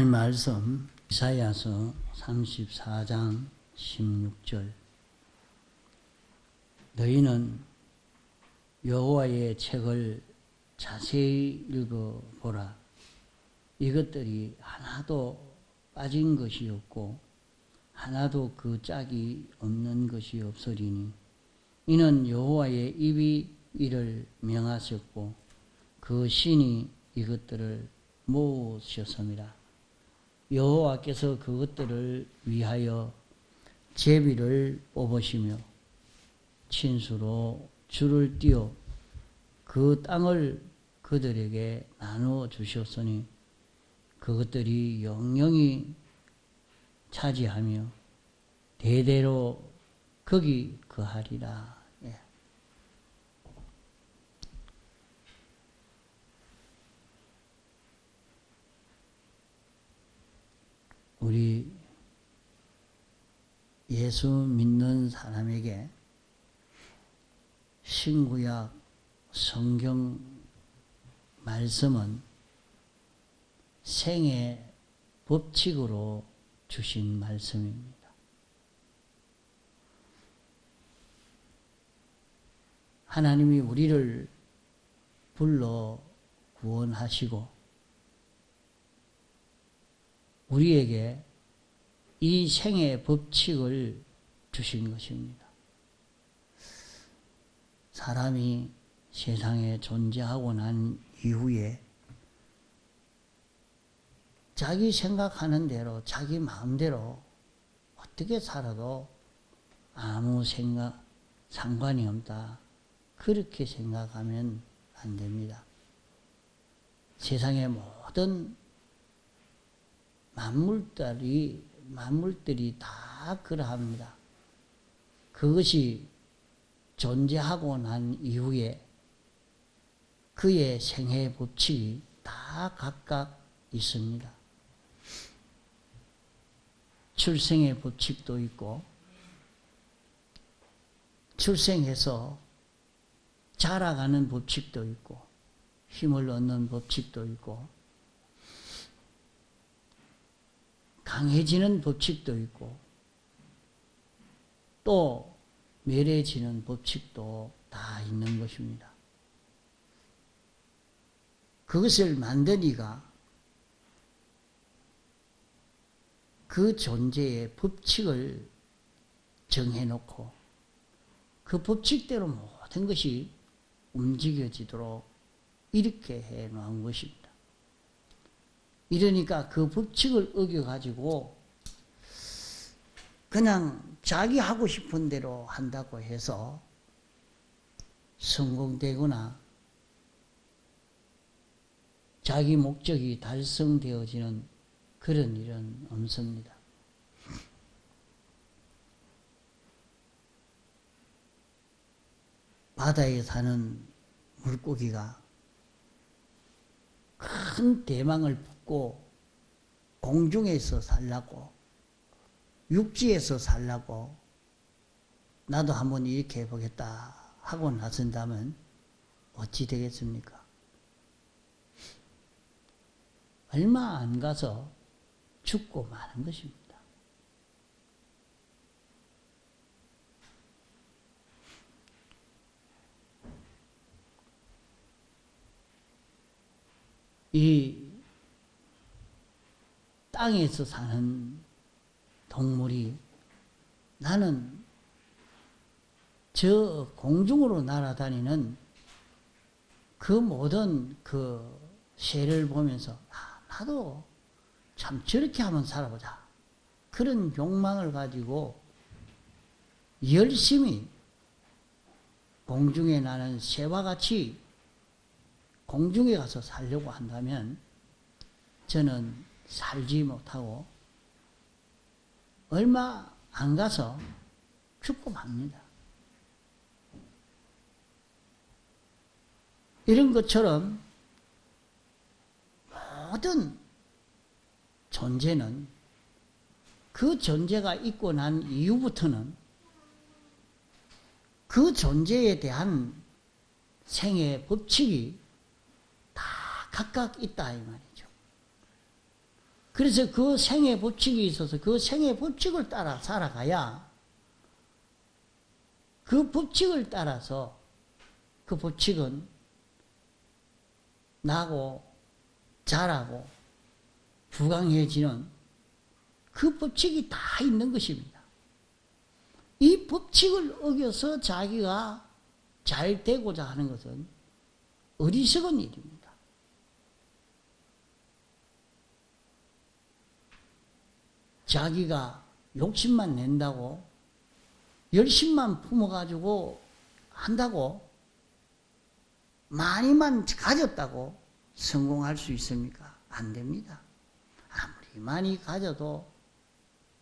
하나님 말씀 이사야서 34장 16절. 너희는 여호와의 책을 자세히 읽어보라. 이것들이 하나도 빠진 것이 없고 하나도 그 짝이 없는 것이 없으리니 이는 여호와의 입이 이를 명하셨고 그 신이 이것들을 모으셨습니다. 여호와께서 그것들을 위하여 제비를 뽑으시며 친수로 줄을 띄어 그 땅을 그들에게 나누어 주셨으니 그것들이 영영히 차지하며 대대로 거기 거하리라. 우리 예수 믿는 사람에게 신구약 성경 말씀은 생애 법칙으로 주신 말씀입니다. 하나님이 우리를 불러 구원하시고 우리에게 이 생의 법칙을 주신 것입니다. 사람이 세상에 존재하고 난 이후에 자기 생각하는 대로 자기 마음대로 어떻게 살아도 아무 상관이 없다. 그렇게 생각하면 안 됩니다. 세상의 모든 만물들이 다 그러합니다. 그것이 존재하고 난 이후에 그의 생애 법칙이 다 각각 있습니다. 출생의 법칙도 있고 출생해서 자라가는 법칙도 있고 힘을 얻는 법칙도 있고 강해지는 법칙도 있고 또 멸해지는 법칙도 다 있는 것입니다. 그것을 만든 이가 그 존재의 법칙을 정해놓고 그 법칙대로 모든 것이 움직여지도록 이렇게 해놓은 것입니다. 이러니까 그 법칙을 어겨가지고 그냥 자기 하고 싶은 대로 한다고 해서 성공되거나 자기 목적이 달성되어지는 그런 일은 없습니다. 바다에 사는 물고기가 큰 대망을 붙고 공중에서 살라고 육지에서 살라고 나도 한번 이렇게 해보겠다 하고 나선다면 어찌 되겠습니까? 얼마 안 가서 죽고 마는 것입니다. 이 땅에서 사는 동물이 나는 저 공중으로 날아다니는 그 모든 그 새를 보면서 나도 참 저렇게 한번 살아보자. 그런 욕망을 가지고 열심히 공중에 나는 새와 같이 공중에 가서 살려고 한다면 저는 살지 못하고 얼마 안 가서 죽고 맙니다. 이런 것처럼 모든 존재는 그 존재가 있고 난 이후부터는 그 존재에 대한 생의 법칙이 다 각각 있다 이 말이죠. 그래서 그 생의 법칙이 있어서 그 생의 법칙을 따라 살아가야 그 법칙을 따라서 그 법칙은 나고 자라고 부강해지는 그 법칙이 다 있는 것입니다. 이 법칙을 어겨서 자기가 잘 되고자 하는 것은 어리석은 일입니다. 자기가 욕심만 낸다고 열심만 품어가지고 한다고 많이만 가졌다고 성공할 수 있습니까? 안 됩니다. 아무리 많이 가져도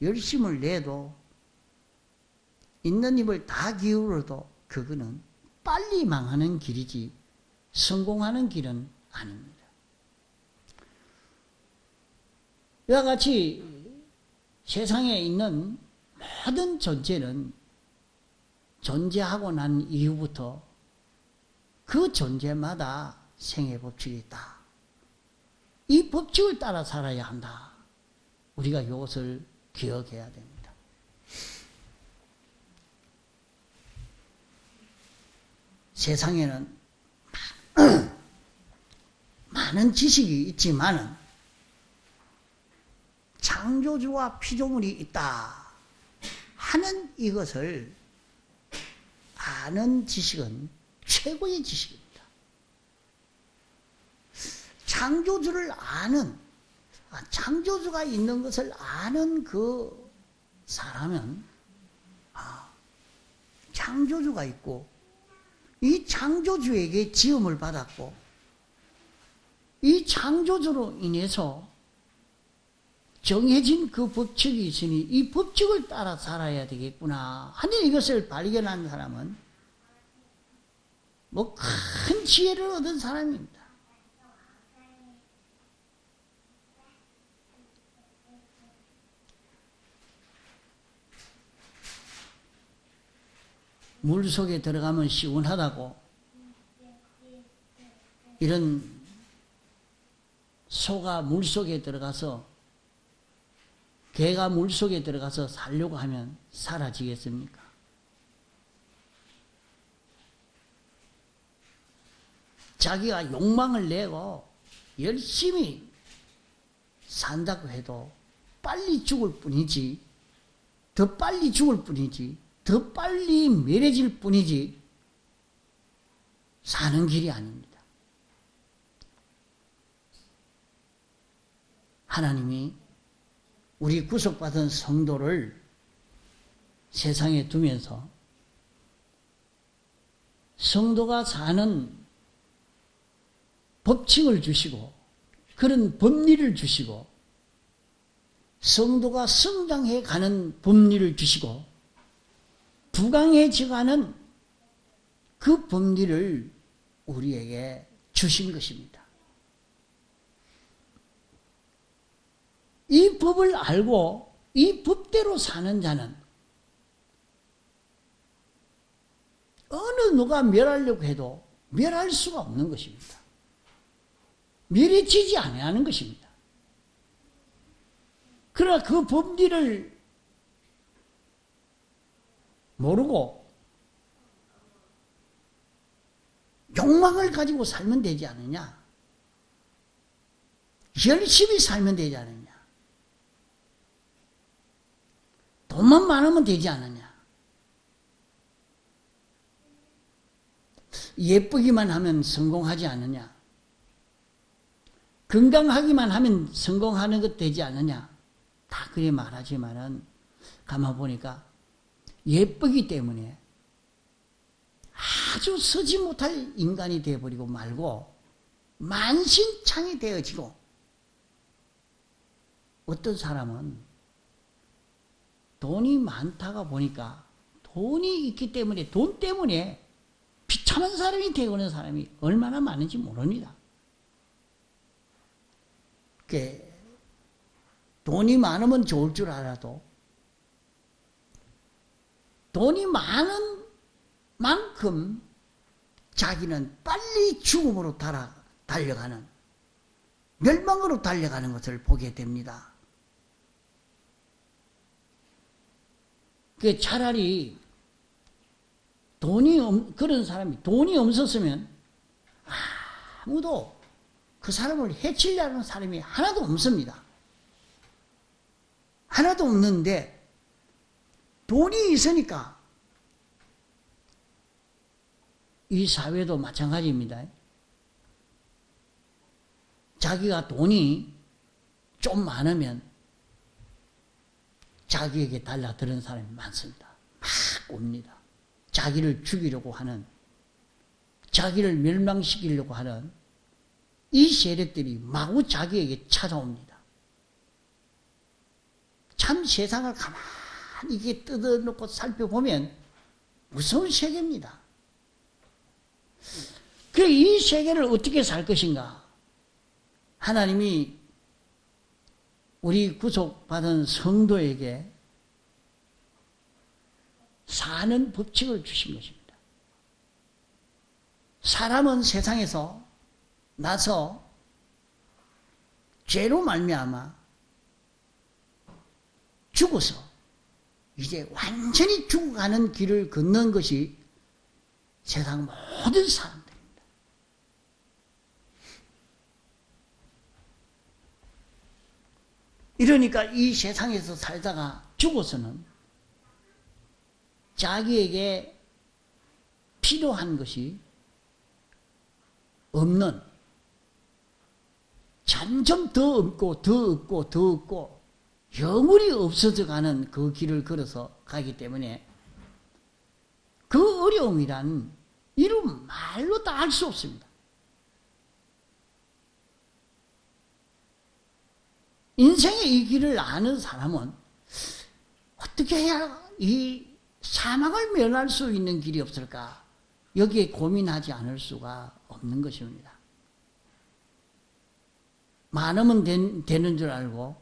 열심을 내도 있는 힘을 다 기울여도 그거는 빨리 망하는 길이지 성공하는 길은 아닙니다. 이와 같이 세상에 있는 모든 존재는 존재하고 난 이후부터 그 존재마다 생의 법칙이 있다. 이 법칙을 따라 살아야 한다. 우리가 이것을 기억해야 됩니다. 세상에는 많은 지식이 있지만은 창조주와 피조물이 있다 하는 이것을 아는 지식은 최고의 지식입니다. 창조주를 아는, 창조주가 있는 것을 아는 그 사람은 창조주가 있고 이 창조주에게 지음을 받았고 이 창조주로 인해서 정해진 그 법칙이 있으니 이 법칙을 따라 살아야 되겠구나 하는 이것을 발견한 사람은 뭐 큰 지혜를 얻은 사람입니다. 물속에 들어가면 시원하다고 이런 소가 물속에 들어가서 개가 물속에 들어가서 살려고 하면 사라지겠습니까? 자기가 욕망을 내고 열심히 산다고 해도 빨리 죽을 뿐이지, 더 빨리 죽을 뿐이지, 더 빨리 멸해질 뿐이지 사는 길이 아닙니다. 하나님이 우리 구속받은 성도를 세상에 두면서 성도가 사는 법칙을 주시고 그런 법리를 주시고 성도가 성장해 가는 법리를 주시고 부강해져가는 그 법리를 우리에게 주신 것입니다. 이 법을 알고 이 법대로 사는 자는 어느 누가 멸하려고 해도 멸할 수가 없는 것입니다. 멸해지지 아니하는 것입니다. 그러나 그 법리를 모르고 욕망을 가지고 살면 되지 않느냐? 열심히 살면 되지 않느냐? 돈만 많으면 되지 않느냐? 예쁘기만 하면 성공하지 않느냐? 건강하기만 하면 성공하는 것 되지 않느냐? 다 그래 말하지만은 가만 보니까 예쁘기 때문에 아주 서지 못할 인간이 되어버리고 말고 만신창이 되어지고 어떤 사람은 돈이 많다가 보니까 돈이 있기 때문에 돈 때문에 비참한 사람이 되어오는 사람이 얼마나 많은지 모릅니다. 돈이 많으면 좋을 줄 알아도 돈이 많은 만큼 자기는 빨리 죽음으로 달려가는 멸망으로 달려가는 것을 보게 됩니다. 그 차라리 그런 사람이 돈이 없었으면 아무도 그 사람을 해치려는 사람이 하나도 없습니다. 하나도 없는데 돈이 있으니까 이 사회도 마찬가지입니다. 자기가 돈이 좀 많으면 자기에게 달라드는 사람이 많습니다. 막 옵니다. 자기를 죽이려고 하는, 자기를 멸망시키려고 하는 이 세력들이 마구 자기에게 찾아옵니다. 참 세상을 가만히 이게 뜯어놓고 살펴보면 무서운 세계입니다. 그래, 이 세계를 어떻게 살 것인가? 하나님이 우리 구속받은 성도에게 사는 법칙을 주신 것입니다. 사람은 세상에서 나서 죄로 말미암아 죽어서 이제 완전히 죽어가는 길을 걷는 것이 세상 모든 사람들입니다. 이러니까 이 세상에서 살다가 죽어서는 자기에게 필요한 것이 없는, 점점 더 없고 더 없고 더 없고 영원히 없어져 가는 그 길을 걸어서 가기 때문에 그 어려움이란 이름 말로 다 알 수 없습니다. 인생의 이 길을 아는 사람은 어떻게 해야 이 사망을 면할 수 있는 길이 없을까? 여기에 고민하지 않을 수가 없는 것입니다. 많으면 되는 줄 알고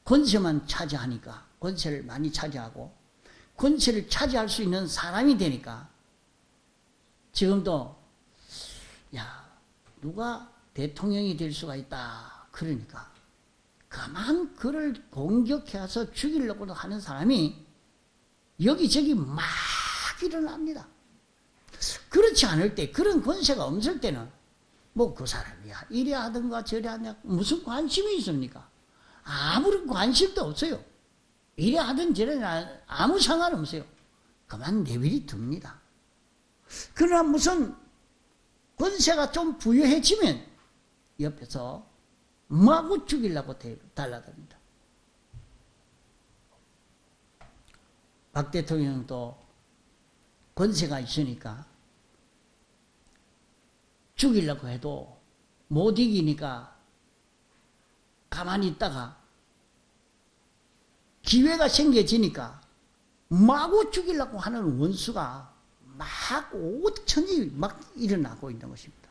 권세만 차지하니까, 권세를 많이 차지하고 권세를 차지할 수 있는 사람이 되니까 지금도 누가 대통령이 될 수가 있다 그러니까 가만 그를 공격해서 죽이려고 하는 사람이 여기저기 막 일어납니다. 그렇지 않을 때, 그런 권세가 없을 때는 뭐 그 사람이야 이래 하든가 저래 하든가 무슨 관심이 있습니까? 아무런 관심도 없어요. 이래 하든 저래 아무 상관없어요. 그만 내버려 둡니다. 그러나 무슨 권세가 좀 부여해지면 옆에서 마구 죽이려고 달라듭니다. 박 대통령도 권세가 있으니까 죽이려고 해도 못 이기니까 가만히 있다가 기회가 생겨지니까 마구 죽이려고 하는 원수가 막 오천이 막 일어나고 있는 것입니다.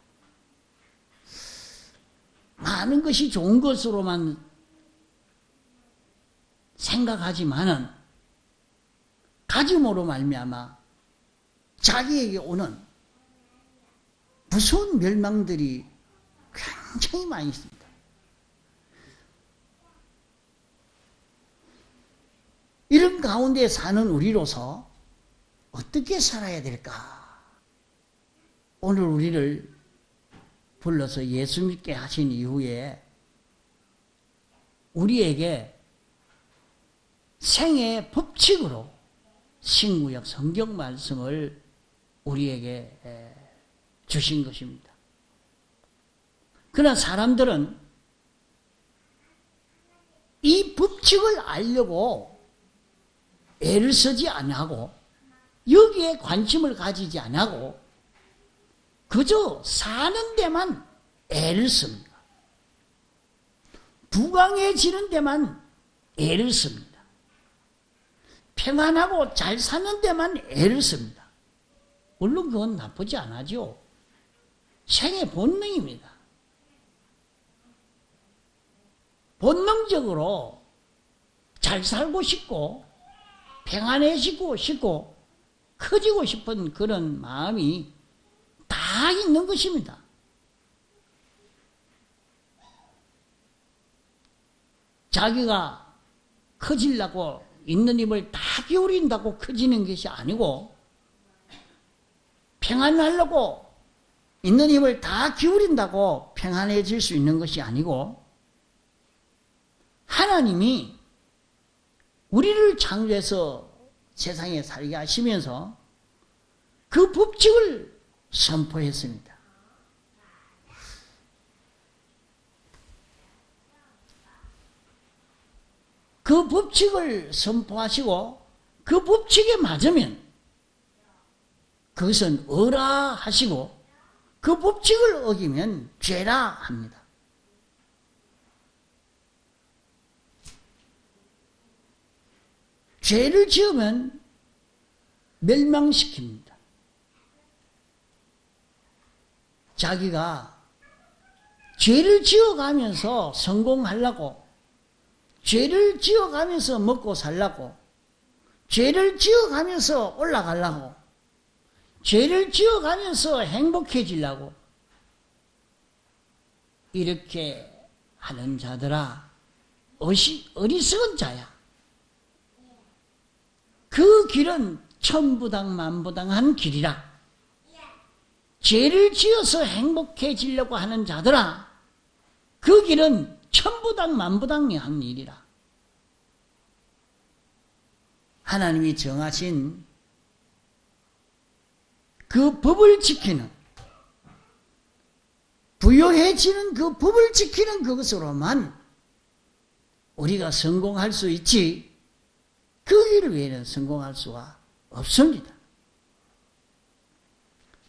많은 것이 좋은 것으로만 생각하지만은 가짐으로 말미암아 자기에게 오는 무서운 멸망들이 굉장히 많이 있습니다. 이런 가운데 사는 우리로서 어떻게 살아야 될까? 오늘 우리를 불러서 예수 믿게 하신 이후에 우리에게 생애의 법칙으로 신구약 성경 말씀을 우리에게 주신 것입니다. 그러나 사람들은 이 법칙을 알려고 애를 쓰지 않고 여기에 관심을 가지지 않고 그저 사는 데만 애를 씁니다. 부강해지는 데만 애를 씁니다. 평안하고 잘 사는 데만 애를 씁니다. 물론 그건 나쁘지 않아죠. 생의 본능입니다. 본능적으로 잘 살고 싶고 평안해지고 싶고 커지고 싶은 그런 마음이 다 있는 것입니다. 자기가 커지려고 있는 힘을 다 기울인다고 커지는 것이 아니고, 평안하려고 있는 힘을 다 기울인다고 평안해질 수 있는 것이 아니고, 하나님이 우리를 창조해서 세상에 살게 하시면서 그 법칙을 선포했습니다. 그 법칙을 선포하시고 그 법칙에 맞으면 그것은 어라 하시고, 그 법칙을 어기면 죄라 합니다. 죄를 지으면 멸망시킵니다. 자기가 죄를 지어가면서 성공하려고, 죄를 지어가면서 먹고 살려고, 죄를 지어가면서 올라가려고, 죄를 지어가면서 행복해지려고, 이렇게 하는 자들아, 어리석은 자야. 그 길은 천부당만부당한 길이라. 죄를 지어서 행복해지려고 하는 자들아, 그 길은 천부당만부당한 일이라. 하나님이 정하신 그 법을 지키는, 부요해지는 그 법을 지키는 그것으로만 우리가 성공할 수 있지, 그 길 외에는 성공할 수가 없습니다.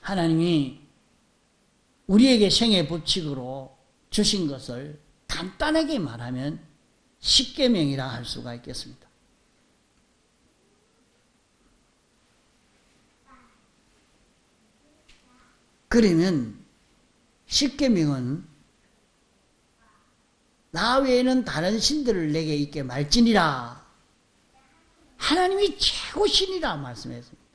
하나님이 우리에게 생애 법칙으로 주신 것을 간단하게 말하면 십계명이라 할 수가 있겠습니다. 그러면 십계명은 나 외에는 다른 신들을 내게 있게 말지니라, 하나님이 최고신이라 말씀했습니다.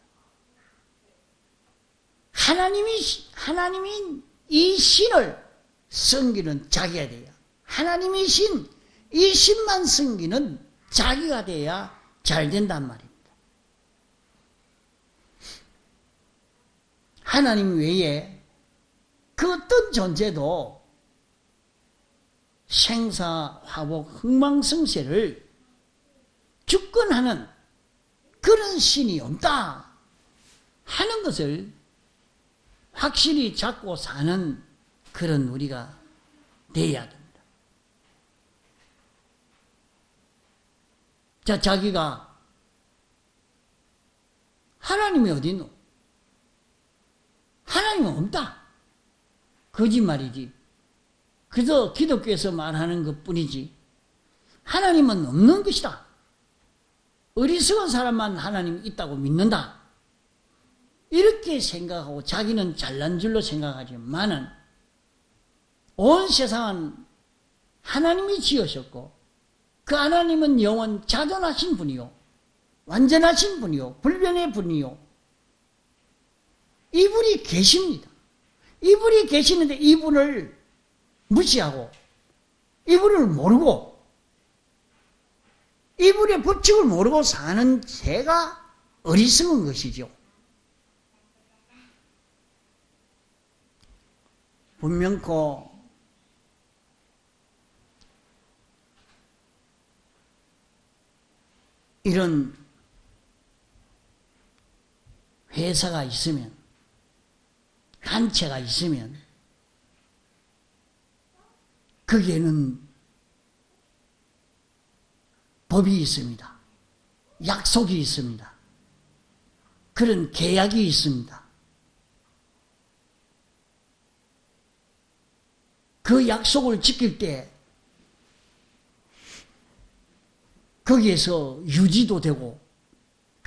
하나님이 이 신을 섬기는 자기가 돼야, 하나님이 신, 이 신만 섬기는 자기가 돼야 잘 된단 말입니다. 하나님 외에 그 어떤 존재도 생사, 화복, 흥망성쇠를 주권하는 그런 신이 없다 하는 것을 확실히 잡고 사는 그런 우리가 돼야 됩니다. 자, 자기가 하나님이 어디 있노? 하나님은 없다. 거짓말이지. 그저 기독교에서 말하는 것뿐이지 하나님은 없는 것이다. 어리석은 사람만 하나님이 있다고 믿는다. 이렇게 생각하고 자기는 잘난 줄로 생각하지만은 온 세상은 하나님이 지으셨고, 그 하나님은 영원 자존하신 분이요, 완전하신 분이요, 불변의 분이요, 이분이 계십니다. 이분이 계시는데 이분을 무시하고, 이분을 모르고, 이분의 법칙을 모르고 사는 죄가 어리석은 것이죠. 분명코 이런 회사가 있으면, 단체가 있으면 거기에는 법이 있습니다. 약속이 있습니다. 그런 계약이 있습니다. 그 약속을 지킬 때 거기에서 유지도 되고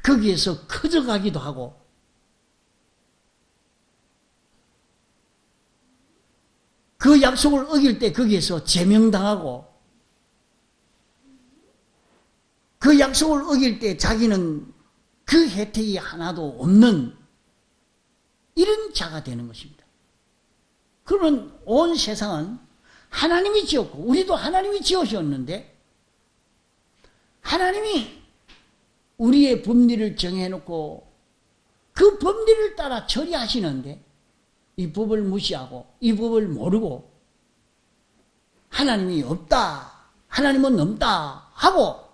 거기에서 커져가기도 하고, 그 약속을 어길 때 거기에서 제명당하고, 그 약속을 어길 때 자기는 그 혜택이 하나도 없는 이런 자가 되는 것입니다. 그러면 온 세상은 하나님이 지었고 우리도 하나님이 지으셨는데 하나님이 우리의 법리를 정해놓고 그 법리를 따라 처리하시는데 이 법을 무시하고 이 법을 모르고 하나님이 없다, 하나님은 없다 하고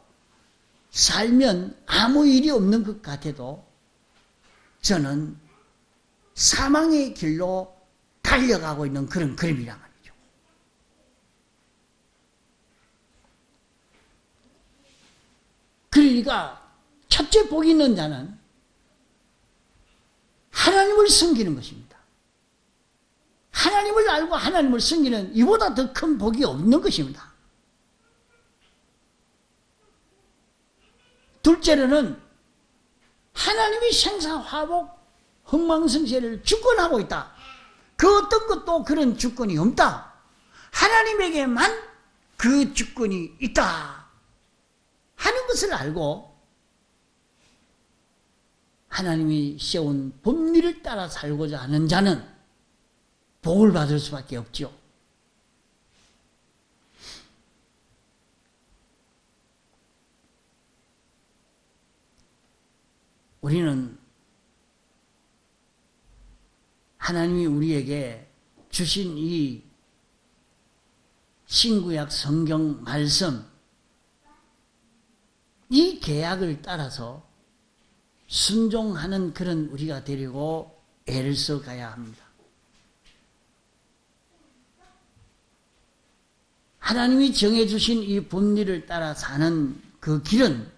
살면 아무 일이 없는 것 같아도 저는 사망의 길로 달려가고 있는 그런 그림이란 말이죠. 그러니까 첫째 복이 있는 자는 하나님을 섬기는 것입니다. 하나님을 알고 하나님을 섬기는 이보다 더 큰 복이 없는 것입니다. 둘째로는 하나님이 생사화복 흥망성쇠를 주권하고 있다. 그 어떤 것도 그런 주권이 없다. 하나님에게만 그 주권이 있다 하는 것을 알고 하나님이 세운 법리를 따라 살고자 하는 자는 복을 받을 수밖에 없죠. 우리는 하나님이 우리에게 주신 이 신구약 성경 말씀, 이 계약을 따라서 순종하는 그런 우리가 되려고 애를 써가야 합니다. 하나님이 정해주신 이 법리를 따라 사는 그 길은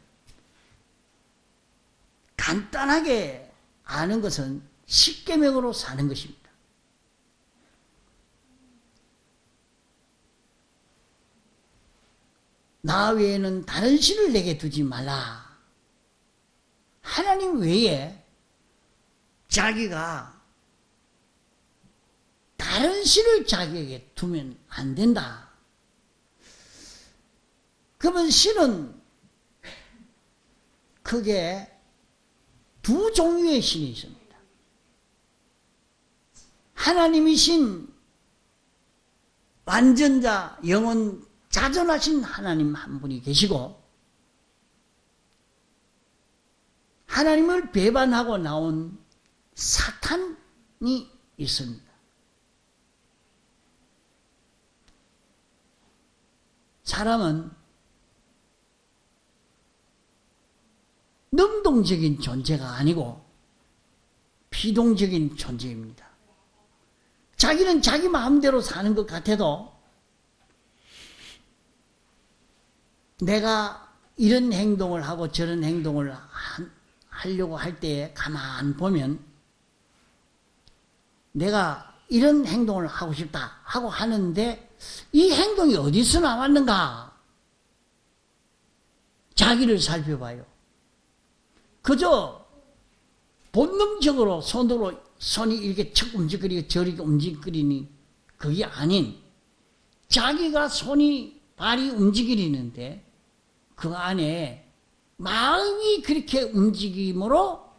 간단하게 아는 것은 십계명으로 사는 것입니다. 나 외에는 다른 신을 내게 두지 말라. 하나님 외에 자기가 다른 신을 자기에게 두면 안 된다. 그러면 신은 크게 두 종류의 신이 있습니다. 하나님이신 완전자, 영원 자존하신 하나님 한 분이 계시고 하나님을 배반하고 나온 사탄이 있습니다. 사람은 능동적인 존재가 아니고 비동적인 존재입니다. 자기는 자기 마음대로 사는 것 같아도 내가 이런 행동을 하고 저런 행동을 하려고 할 때에 가만 보면 내가 이런 행동을 하고 싶다 하고 하는데 이 행동이 어디서 나왔는가? 자기를 살펴봐요. 그저 본능적으로 손이 이렇게 척 움직이고 저렇게 움직이니 그게 아닌 자기가 발이 움직이는데 그 안에 마음이 그렇게 움직임으로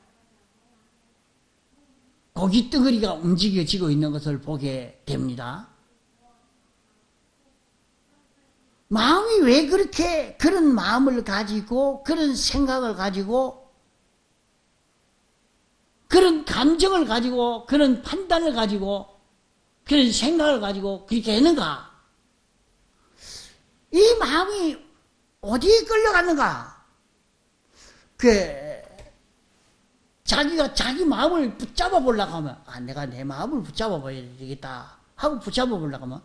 고깃덩어리가 움직여지고 있는 것을 보게 됩니다. 마음이 왜 그렇게 그런 마음을 가지고 그런 생각을 가지고 그런 감정을 가지고 그런 판단을 가지고 그런 생각을 가지고 그렇게 했는가? 이 마음이 어디에 끌려갔는가? 자기가 자기 마음을 붙잡아 보려고 하면 내가 내 마음을 붙잡아 봐야 되겠다 하고 붙잡아 보려고 하면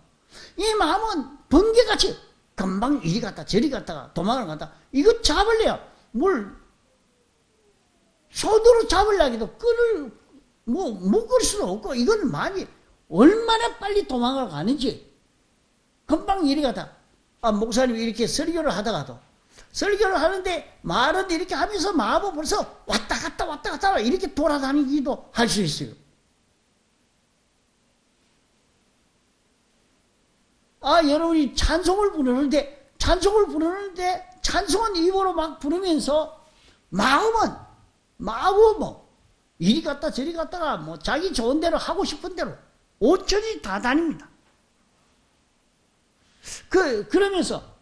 이 마음은 번개같이 금방 이리 갔다 저리 갔다가 도망을 갔다 이거 잡으려요. 손으로 잡으려기도 묶을 수는 없고 이건 많이 얼마나 빨리 도망을 가는지 금방 이리 갔다 목사님이 이렇게 설교를 하다가도 설교를 하는데 말은 이렇게 하면서 마음은 벌써 왔다 갔다 이렇게 돌아다니기도 할 수 있어요. 여러분이 찬송을 부르는데 찬송은 입으로 막 부르면서 마음은 이리 갔다 저리 갔다가 자기 좋은 대로 하고 싶은 대로 온천히 다 다닙니다. 그러면서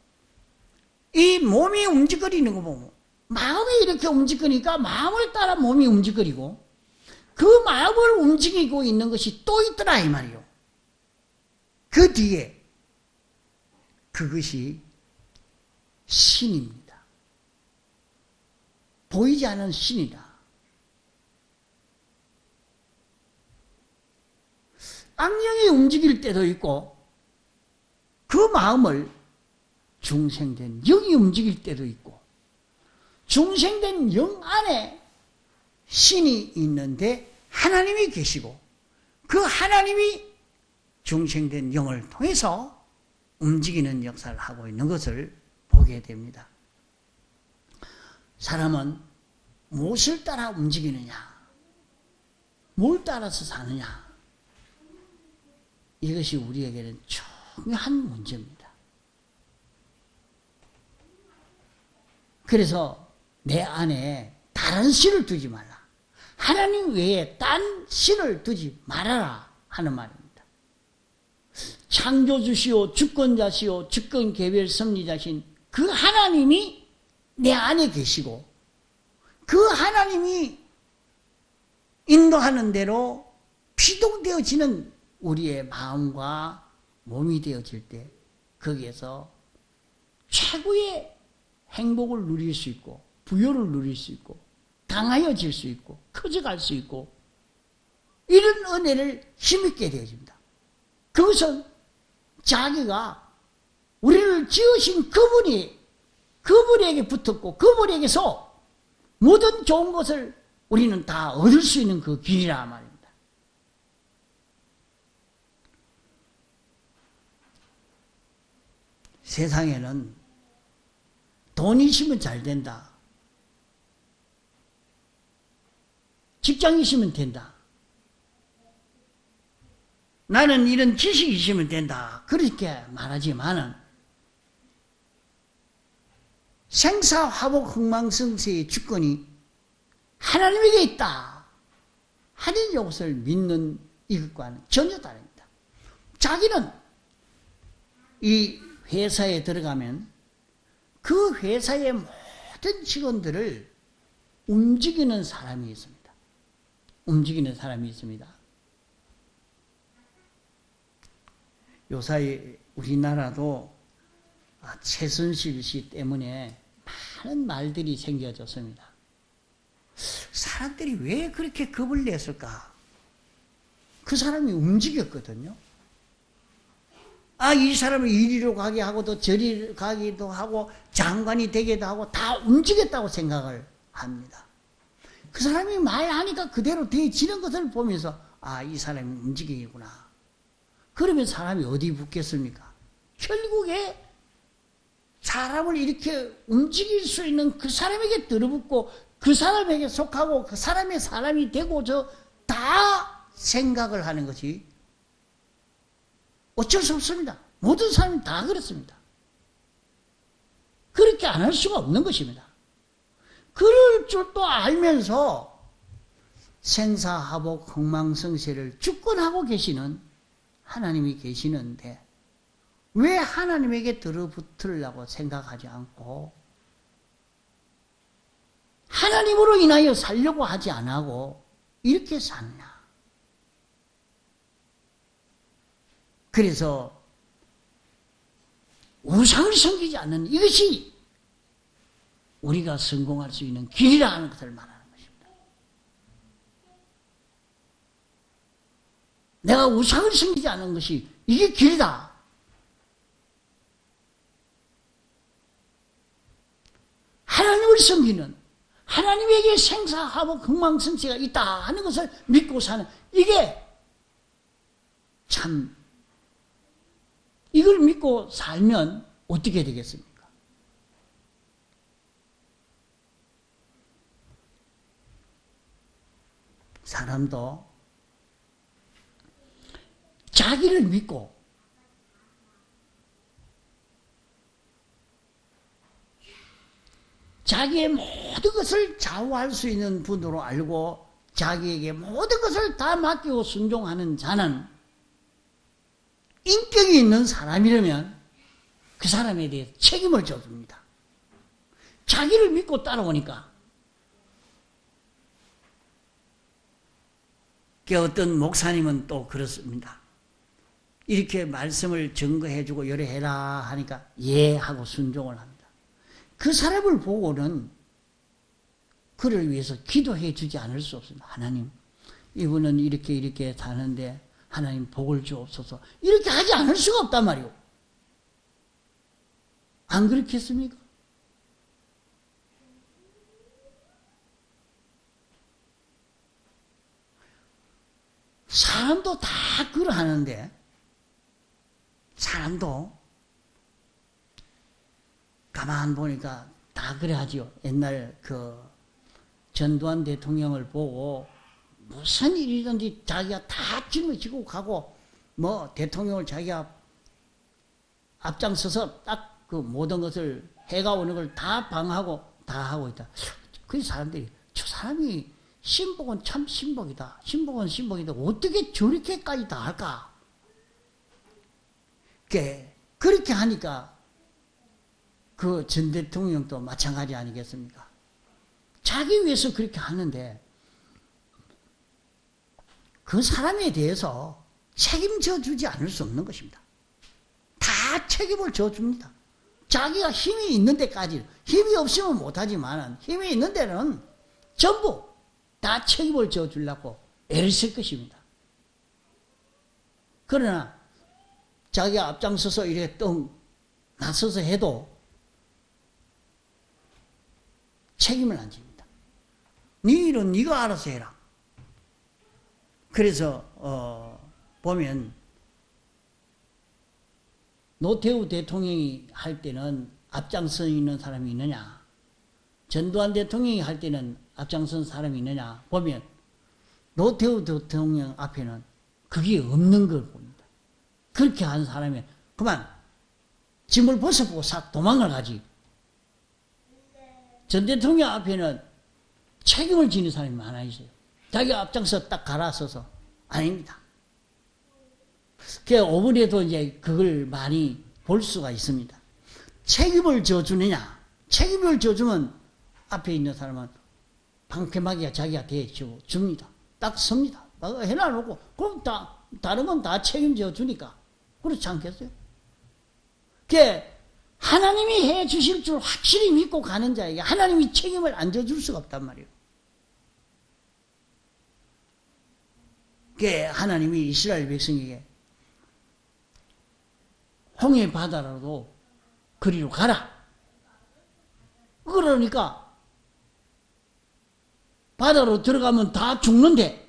이 몸이 움직거리는 거 보면 마음이 이렇게 움직이니까 마음을 따라 몸이 움직거리고 그 마음을 움직이고 있는 것이 또 있더라 이 말이요. 그 뒤에 그것이 신입니다. 보이지 않는 신이다. 악령이 움직일 때도 있고 그 마음을 중생된 영이 움직일 때도 있고 중생된 영 안에 신이 있는데 하나님이 계시고 그 하나님이 중생된 영을 통해서 움직이는 역사를 하고 있는 것을 보게 됩니다. 사람은 무엇을 따라 움직이느냐? 뭘 따라서 사느냐? 이것이 우리에게는 중요한 문제입니다. 그래서 내 안에 다른 신을 두지 말라. 하나님 외에 딴 신을 두지 말아라 하는 말입니다. 창조주시오 주권자시오 주권개별 섭리자신 그 하나님이 내 안에 계시고 그 하나님이 인도하는 대로 피동되어지는 우리의 마음과 몸이 되어질 때 거기에서 최고의 행복을 누릴 수 있고 부요를 누릴 수 있고 강하여질 수 있고 커져갈 수 있고 이런 은혜를 힘있게 되어집니다. 그것은 자기가 우리를 지으신 그분에게 붙었고 그분에게서 모든 좋은 것을 우리는 다 얻을 수 있는 그 길이라 말입니다. 세상에는 돈이 있으면 잘 된다. 직장이 있으면 된다. 나는 이런 지식이 있으면 된다. 그렇게 말하지만은 생사화복 흥망성쇠의 주권이 하나님에게 있다 하는 것을 믿는 이것과는 전혀 다릅니다. 자기는 이 회사에 들어가면 그 회사의 모든 직원들을 움직이는 사람이 있습니다. 움직이는 사람이 있습니다. 요사이 우리나라도 최순실 씨 때문에 많은 말들이 생겨졌습니다. 사람들이 왜 그렇게 겁을 냈을까? 그 사람이 움직였거든요. 이 사람을 이리로 가게 하고도 저리로 가기도 하고 장관이 되기도 하고 다 움직였다고 생각을 합니다. 그 사람이 말하니까 그대로 되어지는 것을 보면서 이 사람이 움직이구나. 그러면 사람이 어디 붙겠습니까? 결국에 사람을 이렇게 움직일 수 있는 그 사람에게 들어붙고 그 사람에게 속하고 그 사람의 사람이 되고 다 생각을 하는 것이 어쩔 수 없습니다. 모든 사람이 다 그렇습니다. 그렇게 안 할 수가 없는 것입니다. 그럴 줄도 알면서 생사화복 흥망성쇠를 주권하고 계시는 하나님이 계시는데 왜 하나님에게 들어붙으려고 생각하지 않고 하나님으로 인하여 살려고 하지 않고 이렇게 사느냐? 그래서 우상을 섬기지 않는 이것이 우리가 성공할 수 있는 길이라 하는 것을 말하는 것입니다. 내가 우상을 섬기지 않는 것이 이게 길이다. 하나님을 섬기는 하나님에게 생사화복 흥망성쇠가 있다 하는 것을 믿고 사는 이게 참 이걸 믿고 살면 어떻게 되겠습니까? 사람도 자기를 믿고 자기의 모든 것을 좌우할 수 있는 분으로 알고 자기에게 모든 것을 다 맡기고 순종하는 자는 인격이 있는 사람이라면 그 사람에 대해 책임을 져줍니다. 자기를 믿고 따라오니까. 어떤 목사님은 또 그렇습니다. 이렇게 말씀을 증거해주고 열애해라 하니까 예 하고 순종을 합니다. 그 사람을 보고는 그를 위해서 기도해 주지 않을 수 없습니다. 하나님, 이분은 이렇게 사는데 하나님 복을 주옵소서. 이렇게 하지 않을 수가 없단 말이오. 안 그렇겠습니까? 사람도 다 그러하는데, 사람도 가만 보니까 다 그래 하지요. 옛날 전두환 대통령을 보고 무슨 일이든지 자기가 다 짊어지고 가고, 대통령을 자기가 앞장서서 딱 그 모든 것을 해가 오는 걸 다 방하고 다 하고 있다. 그 사람들이, 저 사람이 신복은 참 신복이다. 신복은 신복이다. 어떻게 저렇게까지 다 할까? 그렇게 하니까 그 전 대통령도 마찬가지 아니겠습니까? 자기 위해서 그렇게 하는데 그 사람에 대해서 책임져 주지 않을 수 없는 것입니다. 다 책임을 져줍니다. 자기가 힘이 있는 데까지, 힘이 없으면 못하지만 힘이 있는 데는 전부 다 책임을 져주려고 애를 쓸 것입니다. 그러나 자기가 앞장서서 이렇게 나서서 해도 책임을 안 집니다. 네 일은 네가 알아서 해라. 그래서 보면 노태우 대통령이 할 때는 앞장서 있는 사람이 있느냐, 전두환 대통령이 할 때는 앞장선 사람이 있느냐 보면 노태우 대통령 앞에는 그게 없는 걸 봅니다. 그렇게 한 사람이 그만 짐을 벗어보고 싹 도망을 가지. 전 대통령 앞에는 책임을 지는 사람이 많아 있어요. 자기가 앞장서 딱 갈아서서 아닙니다. 오분에도 이제 그걸 많이 볼 수가 있습니다. 책임을 져주느냐? 책임을 져주면 앞에 있는 사람은 방패막이가 자기가 대줍니다. 딱 섭니다. 해놔놓고 그럼 다른 건 다 책임져 주니까 그렇지 않겠어요? 하나님이 해주실 줄 확실히 믿고 가는 자에게 하나님이 책임을 안 져줄 수가 없단 말이에요. 하나님이 이스라엘 백성에게 홍해 바다라도 그리로 가라. 그러니까 바다로 들어가면 다 죽는데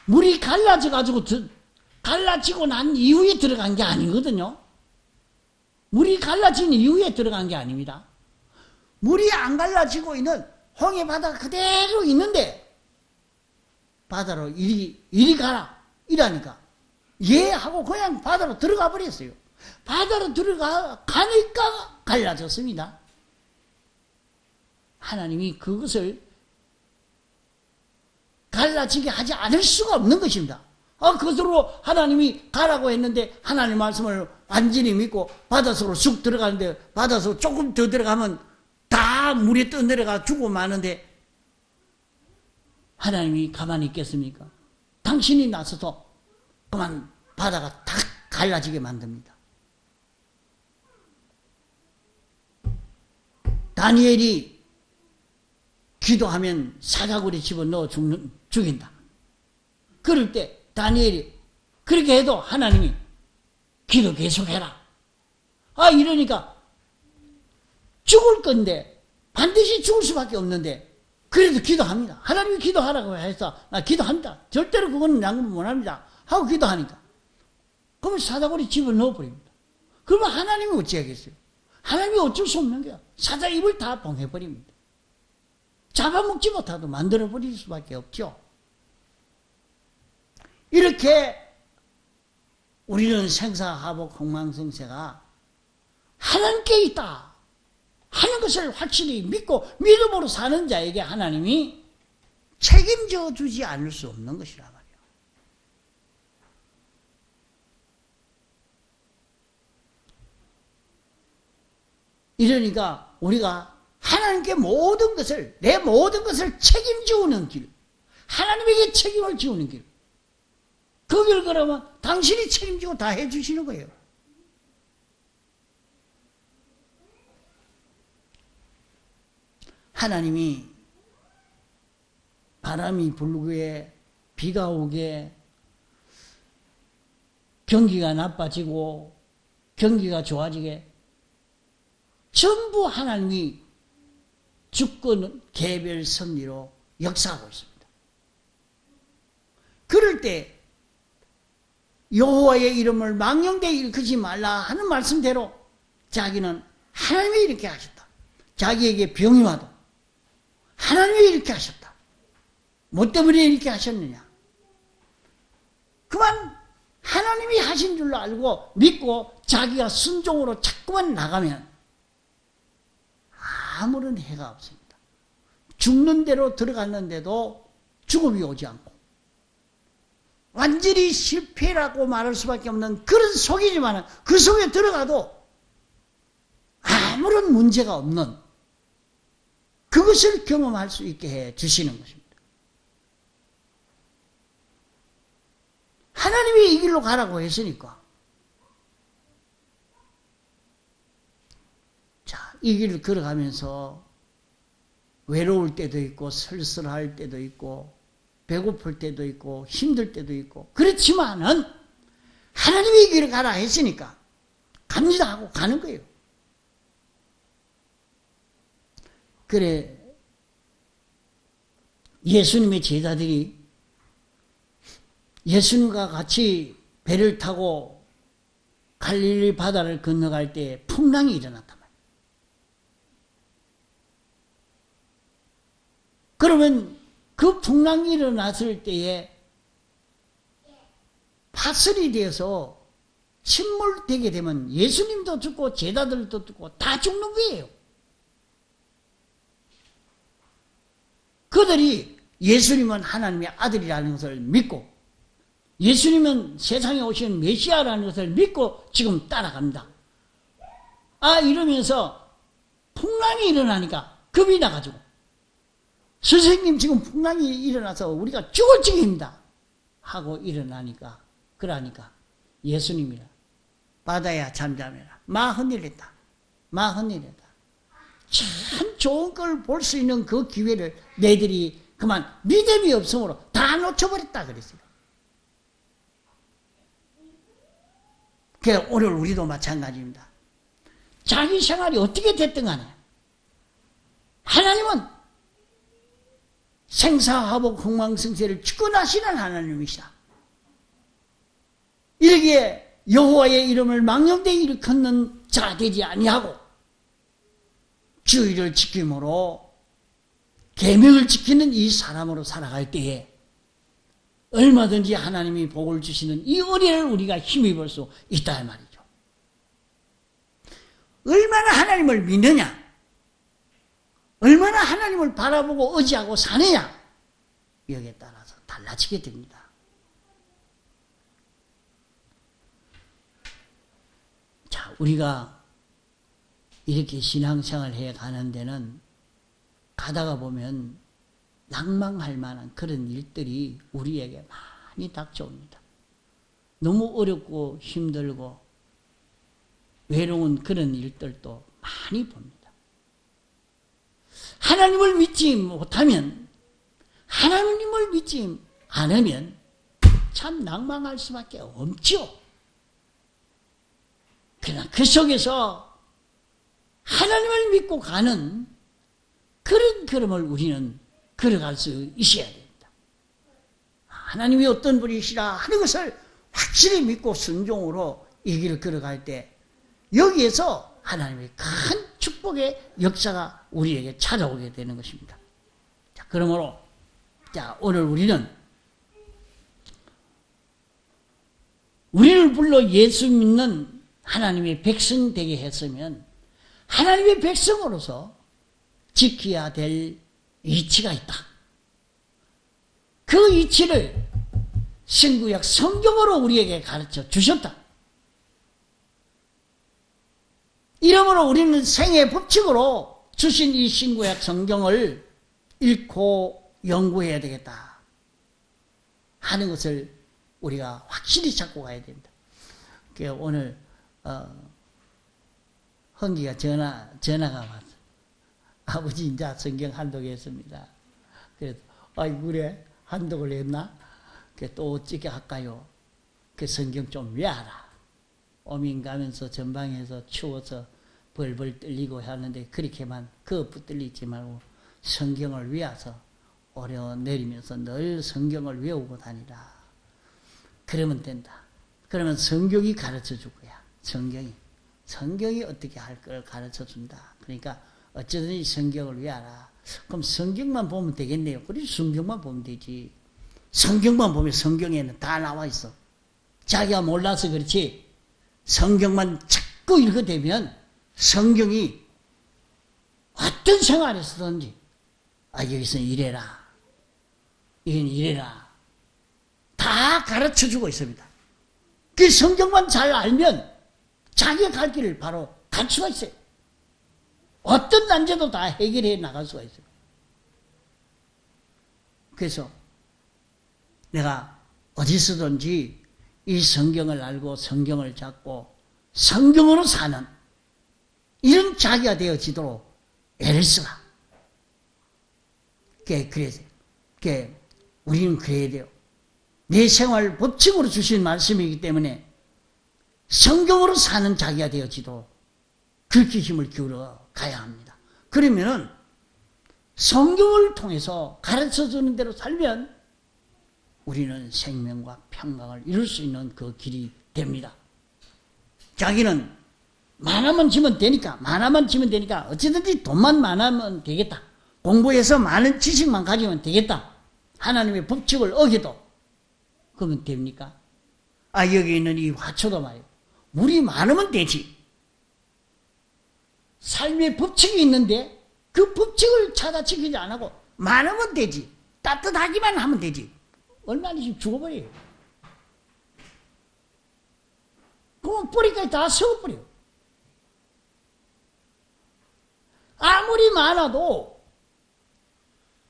물이 갈라지고 난 이후에 들어간 게 아니거든요. 물이 갈라진 이후에 들어간 게 아닙니다. 물이 안 갈라지고 있는 홍해 바다가 그대로 있는데 바다로 이리 가라 이라니까 예 하고 그냥 바다로 들어가 버렸어요. 바다로 가니까 갈라졌습니다. 하나님이 그것을 갈라지게 하지 않을 수가 없는 것입니다. 그것으로 하나님이 가라고 했는데 하나님 말씀을 완전히 믿고 바닷속으로 쑥 들어가는데 바닷속으로 조금 더 들어가면 다 물에 떠내려가 죽고 마는데 하나님이 가만히 있겠습니까? 당신이 나서서 그만 바다가 다 갈라지게 만듭니다. 다니엘이 기도하면 사자굴에 집어넣어 죽인다. 그럴 때 다니엘이 그렇게 해도 하나님이 기도 계속해라. 이러니까 죽을 건데 반드시 죽을 수밖에 없는데 그래도 기도합니다. 하나님이 기도하라고 해서 나 기도합니다. 절대로 그거는 양보 못합니다. 하고 기도하니까 그러면 사자굴에 집어넣어버립니다. 그러면 하나님이 어찌하겠어요? 하나님이 어쩔 수 없는 거야. 사자 입을 다 봉해버립니다. 잡아먹지 못하도 만들어버릴 수밖에 없죠. 이렇게 우리는 생사하복 흥망성쇠가 하나님께 있다 하는 것을 확실히 믿고 믿음으로 사는 자에게 하나님이 책임져 주지 않을 수 없는 것이라 말이에요. 이러니까 우리가 하나님께 모든 것을, 내 모든 것을 책임지우는 길, 하나님에게 책임을 지우는 길, 그 길 그러면 당신이 책임지고 다 해주시는 거예요. 하나님이 바람이 불게, 비가 오게, 경기가 나빠지고 경기가 좋아지게 전부 하나님이 주권 개별 섭리로 역사하고 있습니다. 그럴 때 여호와의 이름을 망령되이 일컫지 말라 하는 말씀대로 자기는 하나님이 이렇게 하셨다. 자기에게 병이 와도 하나님이 이렇게 하셨다. 뭐 때문에 이렇게 하셨느냐? 그만 하나님이 하신 줄로 알고 믿고 자기가 순종으로 자꾸만 나가면 아무런 해가 없습니다. 죽는 대로 들어갔는데도 죽음이 오지 않고 완전히 실패라고 말할 수밖에 없는 그런 속이지만 그 속에 들어가도 아무런 문제가 없는 그것을 경험할 수 있게 해 주시는 것입니다. 하나님이 이 길로 가라고 했으니까. 자, 이 길을 걸어가면서 외로울 때도 있고 쓸쓸할 때도 있고 배고플 때도 있고 힘들 때도 있고 그렇지만은 하나님이 이 길을 가라 했으니까 갑니다 하고 가는 거예요. 그래 예수님의 제자들이 예수님과 같이 배를 타고 갈릴리 바다를 건너갈 때 풍랑이 일어났단 말이에요. 그러면 그 풍랑이 일어났을 때에 파설이 되어서 침몰되게 되면 예수님도 죽고 제자들도 죽고 다 죽는 거예요. 그들이 예수님은 하나님의 아들이라는 것을 믿고 예수님은 세상에 오신 메시아라는 것을 믿고 지금 따라갑니다. 이러면서 풍랑이 일어나니까 겁이 나가지고 선생님 지금 풍랑이 일어나서 우리가 죽을 지경입니다 하고 일어나니까 그러니까 예수님이라 바다야 잠잠해라 마 흔들렸다 마 흔들렸다 참 좋은 걸 볼 수 있는 그 기회를 너희들이 그만 믿음이 없으므로 다 놓쳐버렸다 그랬어요. 오늘 우리도 마찬가지입니다. 자기 생활이 어떻게 됐든 간에 하나님은 생사화복 흥망성쇠를 주권하시는 하나님이시다. 이러기에 여호와의 이름을 망령되이 일컫는 자 되지 아니하고 주의를 지킴으로 계명을 지키는 이 사람으로 살아갈 때에 얼마든지 하나님이 복을 주시는 이 은혜를 우리가 힘입을 수 있다 말이죠. 얼마나 하나님을 믿느냐, 얼마나 하나님을 바라보고 의지하고 사느냐 여기에 따라서 달라지게 됩니다. 자, 우리가 이렇게 신앙생활 해 가는 데는 가다가 보면 낭망할 만한 그런 일들이 우리에게 많이 닥쳐옵니다. 너무 어렵고 힘들고 외로운 그런 일들도 많이 봅니다. 하나님을 믿지 못하면, 하나님을 믿지 않으면 참 낭망할 수밖에 없죠. 그러나 그 속에서 하나님을 믿고 가는 그런 걸음을 우리는 걸어갈 수 있어야 됩니다. 하나님이 어떤 분이시라 하는 것을 확실히 믿고 순종으로 이 길을 걸어갈 때 여기에서 하나님의 큰 축복의 역사가 우리에게 찾아오게 되는 것입니다. 자, 그러므로 오늘 우리는 우리를 불러 예수 믿는 하나님의 백성 되게 했으면 하나님의 백성으로서 지켜야 될 이치가 있다. 그 이치를 신구약 성경으로 우리에게 가르쳐 주셨다. 이러므로 우리는 생애 법칙으로 주신 이 신구약 성경을 읽고 연구해야 되겠다 하는 것을 우리가 확실히 잡고 가야 됩니다. 오늘 헌기가 전화가 왔어. 아버지 이제 성경 한독했습니다. 그래서 그래 한독을 했나? 또 어떻게 할까요? 성경 좀 외워라. 오민 가면서 전방에서 추워서 벌벌 떨리고 하는데 그렇게만 붙들리지 말고 성경을 외워서 오려내리면서 늘 성경을 외우고 다니라. 그러면 된다. 그러면 성경이 가르쳐 줄 거야. 성경이 어떻게 할 걸 가르쳐 준다. 그러니까 어쩌든지 성경을 외워라. 그럼 성경만 보면 되겠네요. 그래 성경만 보면 되지. 성경만 보면 성경에는 다 나와 있어. 자기가 몰라서 그렇지 성경만 자꾸 읽어대면 성경이 어떤 생활에서든지 여기서 이래라. 이건 이래라. 다 가르쳐주고 있습니다. 그 성경만 잘 알면 자기가 갈 길을 바로 갈 수가 있어요. 어떤 난제도 다 해결해 나갈 수가 있어요. 그래서 내가 어디서든지 이 성경을 알고 성경을 잡고 성경으로 사는 이런 자기가 되어지도록 애를 쓰라. 그래서 우리는 그래야 돼요. 내 생활 법칙으로 주신 말씀이기 때문에 성경으로 사는 자기가 되어지도록 그렇게 힘을 기울여 가야 합니다. 그러면은 성경을 통해서 가르쳐주는 대로 살면 우리는 생명과 평강을 이룰 수 있는 그 길이 됩니다. 자기는 많으면 지면 되니까 어찌든지 돈만 많으면 되겠다. 공부해서 많은 지식만 가지면 되겠다. 하나님의 법칙을 어겨도 그러면 됩니까? 여기 있는 이 화초도 말이에요. 물이 많으면 되지. 삶의 법칙이 있는데 그 법칙을 찾아 지키지 안 하고 많으면 되지. 따뜻하기만 하면 되지. 얼마나 지금 죽어버려요. 그럼 뿌리까지 다 세워버려요. 아무리 많아도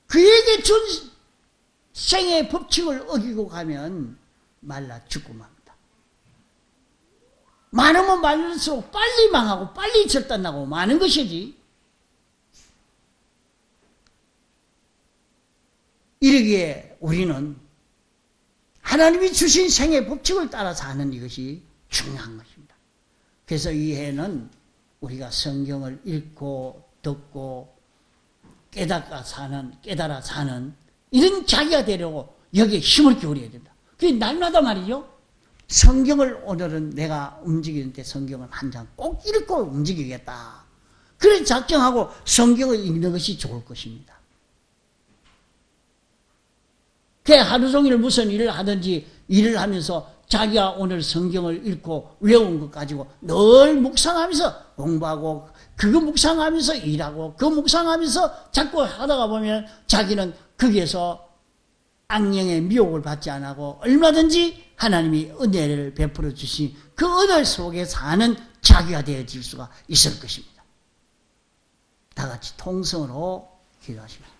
그에게 준 생의 법칙을 어기고 가면 말라 죽고 맙니다. 많으면 많을수록 빨리 망하고 빨리 절단나고 많은 것이지. 이러기에 우리는 하나님이 주신 생의 법칙을 따라 사는 이것이 중요한 것입니다. 그래서 이 해는 우리가 성경을 읽고 듣고 깨달아 사는 이런 자기가 되려고 여기에 힘을 기울여야 된다. 그게 날마다 말이죠. 성경을 오늘은 내가 움직이는데 성경을 한 장 꼭 읽고 움직이겠다. 그래 작정하고 성경을 읽는 것이 좋을 것입니다. 그 하루 종일 무슨 일을 하든지 일을 하면서 자기가 오늘 성경을 읽고 외운 것 가지고 늘 묵상하면서 공부하고 그거 묵상하면서 일하고 그 묵상하면서 자꾸 하다가 보면 자기는 거기에서 악령의 미혹을 받지 않고 얼마든지 하나님이 은혜를 베풀어 주신 그 은혜 속에 사는 자기가 되어질 수가 있을 것입니다. 다 같이 통성으로 기도하십니다.